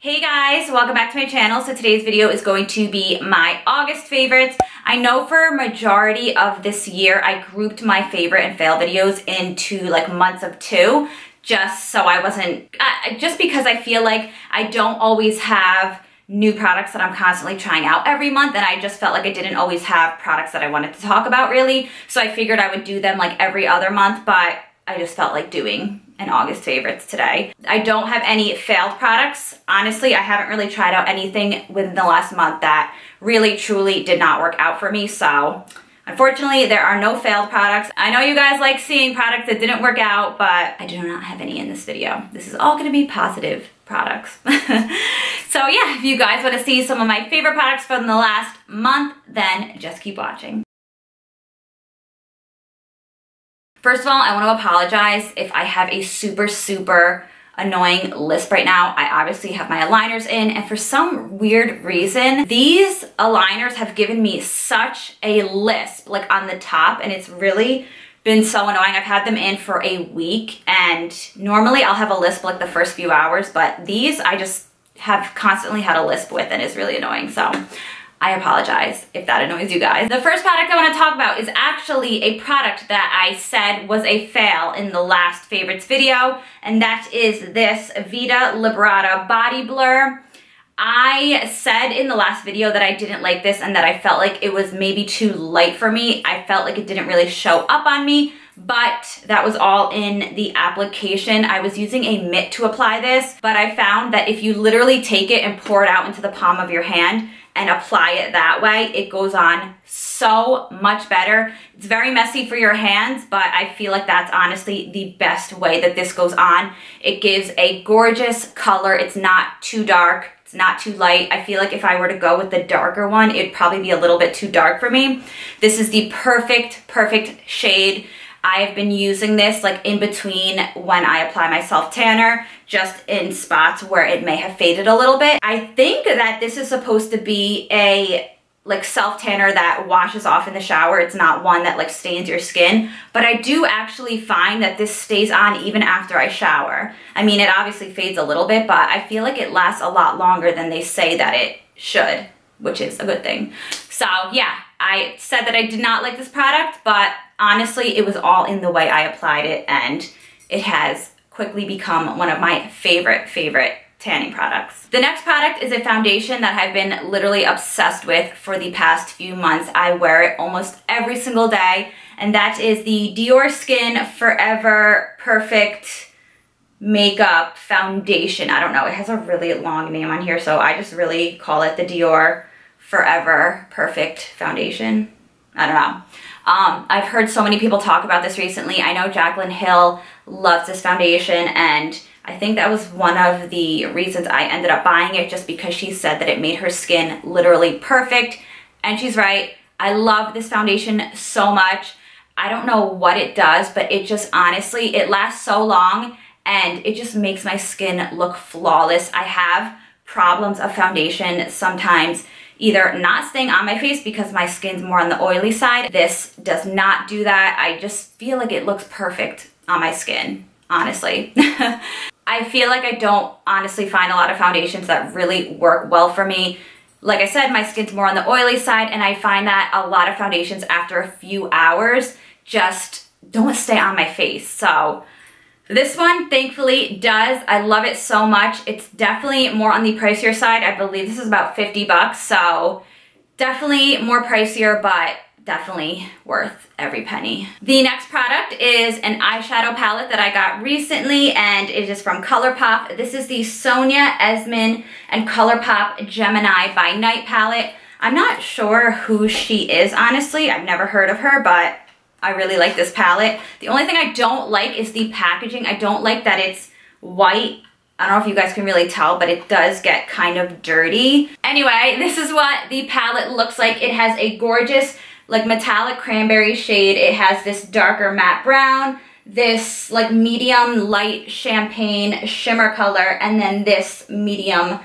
Hey guys, welcome back to my channel. So today's video is going to be my August favorites. I know for majority of this year, I grouped my favorite and fail videos into like months of two, just so I wasn't, just because I feel like I don't always have new products that I'm constantly trying out every month, and I just felt like I didn't always have products that I wanted to talk about really. So I figured I would do them like every other month, but I just felt like doing an August favorites today. I don't have any failed products. Honestly, I haven't really tried out anything within the last month that really truly did not work out for me. So unfortunately, there are no failed products. I know you guys like seeing products that didn't work out, but I do not have any in this video. This is all gonna be positive products. So yeah, if you guys wanna see some of my favorite products from the last month, then just keep watching. First of all, I want to apologize if I have a super annoying lisp right now. I obviously have my aligners in, and for some weird reason, these aligners have given me such a lisp like on the top, and it's really been so annoying. I've had them in for a week, and normally I'll have a lisp like the first few hours, but these I just have constantly had a lisp with, and it's really annoying. So I apologize if that annoys you guys. The first product I want to talk about is actually a product that I said was a fail in the last favorites video, and that is this Vita Liberata Body Blur. I said in the last video that I didn't like this and that I felt like it was maybe too light for me. I felt like it didn't really show up on me, but that was all in the application. I was using a mitt to apply this, but I found that if you literally take it and pour it out into the palm of your hand and apply it that way, it goes on so much better. It's very messy for your hands, but I feel like that's honestly the best way that this goes on. It gives a gorgeous color. It's not too dark. It's not too light. I feel like if I were to go with the darker one, it'd probably be a little bit too dark for me. This is the perfect shade. I've been using this like in between when I apply my self tanner, just in spots where it may have faded a little bit. I think that this is supposed to be a like self tanner that washes off in the shower. It's not one that like stains your skin, but I do actually find that this stays on even after I shower. I mean, it obviously fades a little bit, but I feel like it lasts a lot longer than they say that it should, which is a good thing. So yeah, I said that I did not like this product, but honestly, it was all in the way I applied it, and it has quickly become one of my favorite tanning products. The next product is a foundation that I've been literally obsessed with for the past few months. I wear it almost every single day, and that is the Dior Skin Forever Perfect Makeup Foundation. I don't know, it has a really long name on here, so I just really call it the Dior Forever Perfect Foundation. I don't know. I've heard so many people talk about this recently. I know Jaclyn Hill loves this foundation, and I think that was one of the reasons I ended up buying it, just because she said that it made her skin literally perfect, and she's right. I love this foundation so much. I don't know what it does, but it just honestly, it lasts so long, and it just makes my skin look flawless. I have problems of foundation sometimes either not staying on my face because my skin's more on the oily side. This does not do that. I just feel like it looks perfect on my skin, honestly. I feel like I don't honestly find a lot of foundations that really work well for me. Like I said, my skin's more on the oily side, and I find that a lot of foundations after a few hours just don't stay on my face. So this one, thankfully, does. I love it so much. It's definitely more on the pricier side. I believe this is about 50 bucks, so definitely more pricier, but definitely worth every penny. The next product is an eyeshadow palette that I got recently, and it is from Colourpop. This is the Sonya, Esman, and Colourpop Gemini by Night palette. I'm not sure who she is, honestly. I've never heard of her, but I really like this palette. The only thing I don't like is the packaging. I don't like that it's white. I don't know if you guys can really tell, but it does get kind of dirty. Anyway, this is what the palette looks like. It has a gorgeous like metallic cranberry shade. It has this darker matte brown, this like medium light champagne shimmer color, and then this medium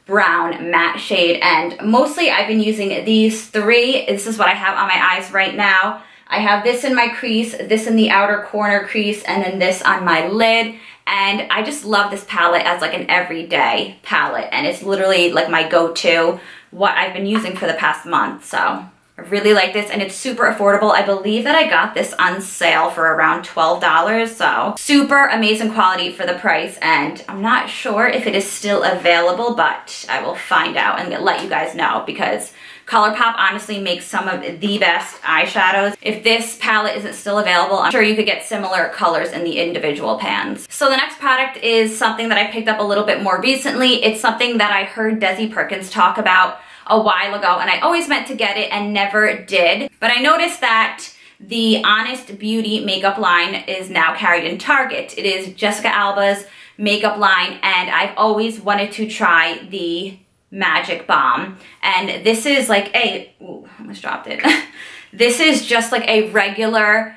brown matte shade. And mostly I've been using these three. This is what I have on my eyes right now. I have this in my crease, this in the outer corner crease, and then this on my lid. And I just love this palette as like an everyday palette, and it's literally like my go-to, what I've been using for the past month. So I really like this, and it's super affordable. I believe that I got this on sale for around $12, so super amazing quality for the price, and I'm not sure if it is still available, but I will find out and let you guys know, because Colourpop honestly makes some of the best eyeshadows. If this palette isn't still available, I'm sure you could get similar colors in the individual pans. So the next product is something that I picked up a little bit more recently. It's something that I heard Desi Perkins talk about a while ago, and I always meant to get it and never did. But I noticed that the Honest Beauty makeup line is now carried in Target. It is Jessica Alba's makeup line, and I've always wanted to try the Magic Bomb. And this is like a, ooh, I almost dropped it. This is just like a regular,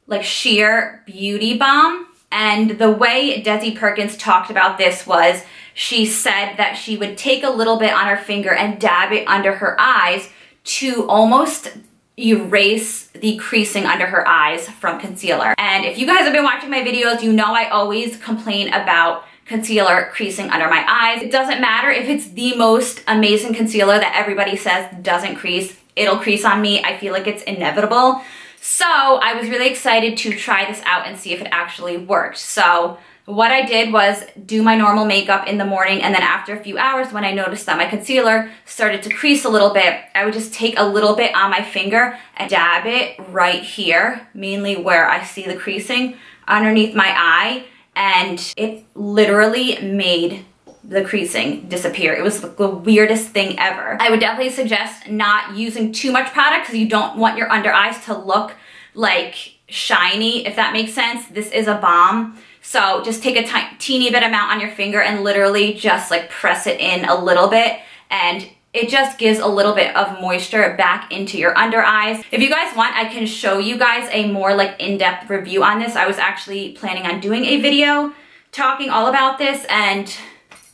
like sheer beauty balm. And the way Desi Perkins talked about this was, she said that she would take a little bit on her finger and dab it under her eyes to almost erase the creasing under her eyes from concealer. And if you guys have been watching my videos, you know I always complain about concealer creasing under my eyes. It doesn't matter if it's the most amazing concealer that everybody says doesn't crease, it'll crease on me. I feel like it's inevitable. So I was really excited to try this out and see if it actually worked. So what I did was do my normal makeup in the morning, and then after a few hours, when I noticed that my concealer started to crease a little bit, I would just take a little bit on my finger and dab it right here, mainly where I see the creasing underneath my eye, and it literally made the creasing disappear. It was the weirdest thing ever. I would definitely suggest not using too much product, because you don't want your under eyes to look like shiny, if that makes sense. This is a balm. So just take a teeny bit amount on your finger and literally just like press it in a little bit, and it just gives a little bit of moisture back into your under eyes. If you guys want, I can show you guys a more like in-depth review on this. I was actually planning on doing a video talking all about this, and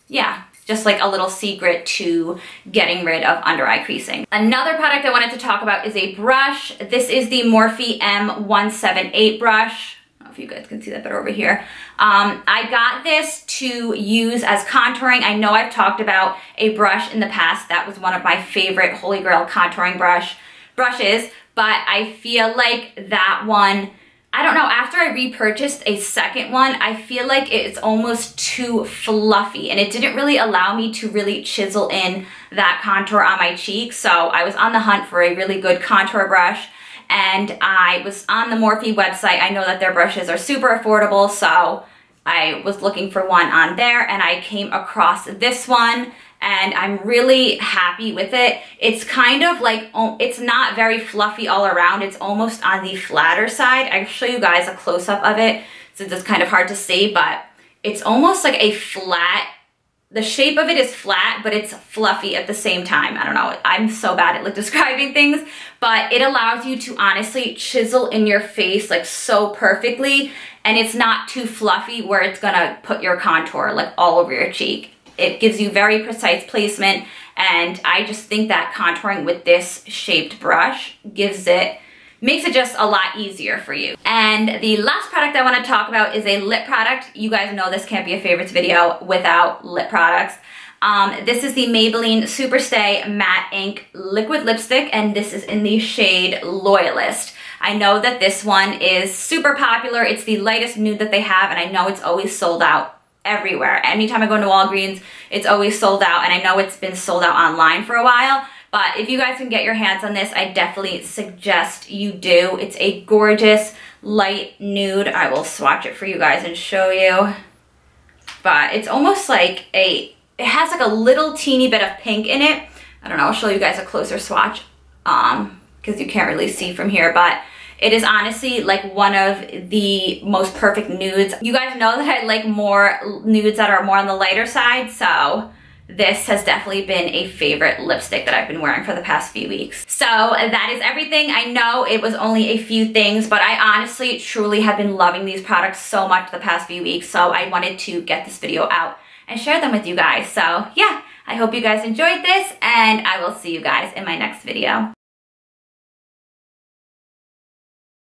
yeah, just like a little secret to getting rid of under eye creasing. Another product I wanted to talk about is a brush. This is the Morphe M178 brush. I don't know if you guys can see that better over here. I got this to use as contouring. I know I've talked about a brush in the past. That was one of my favorite Holy Grail contouring brushes, but I feel like that one, I don't know, after I repurchased a second one, I feel like it's almost too fluffy, and it didn't really allow me to really chisel in that contour on my cheeks. So I was on the hunt for a really good contour brush, and I was on the Morphe website. I know that their brushes are super affordable, so I was looking for one on there, and I came across this one, and I'm really happy with it. It's kind of like, it's not very fluffy all around. It's almost on the flatter side. I'll show you guys a close-up of it, since it's kind of hard to see, but it's almost like a flat, the shape of it is flat, but it's fluffy at the same time. I don't know, I'm so bad at like describing things, but it allows you to honestly chisel in your face like so perfectly, and it's not too fluffy where it's gonna put your contour like all over your cheek. It gives you very precise placement, and I just think that contouring with this shaped brush makes it just a lot easier for you. And the last product I want to talk about is a lip product. You guys know this can't be a favorites video without lip products. This is the Maybelline Superstay Matte Ink Liquid Lipstick, and this is in the shade Loyalist. I know that this one is super popular. It's the lightest nude that they have, and I know it's always sold out everywhere. Anytime I go into Walgreens, it's always sold out, and I know it's been sold out online for a while. But if you guys can get your hands on this, I definitely suggest you do. It's a gorgeous light nude. I will swatch it for you guys and show you. But it's almost like it has like a little teeny bit of pink in it. I don't know, I'll show you guys a closer swatch because you can't really see from here, but it is honestly like one of the most perfect nudes. You guys know that I like more nudes that are more on the lighter side, so this has definitely been a favorite lipstick that I've been wearing for the past few weeks. So that is everything. I know it was only a few things, but I honestly, truly have been loving these products so much the past few weeks, so I wanted to get this video out and share them with you guys. So yeah, I hope you guys enjoyed this, and I will see you guys in my next video.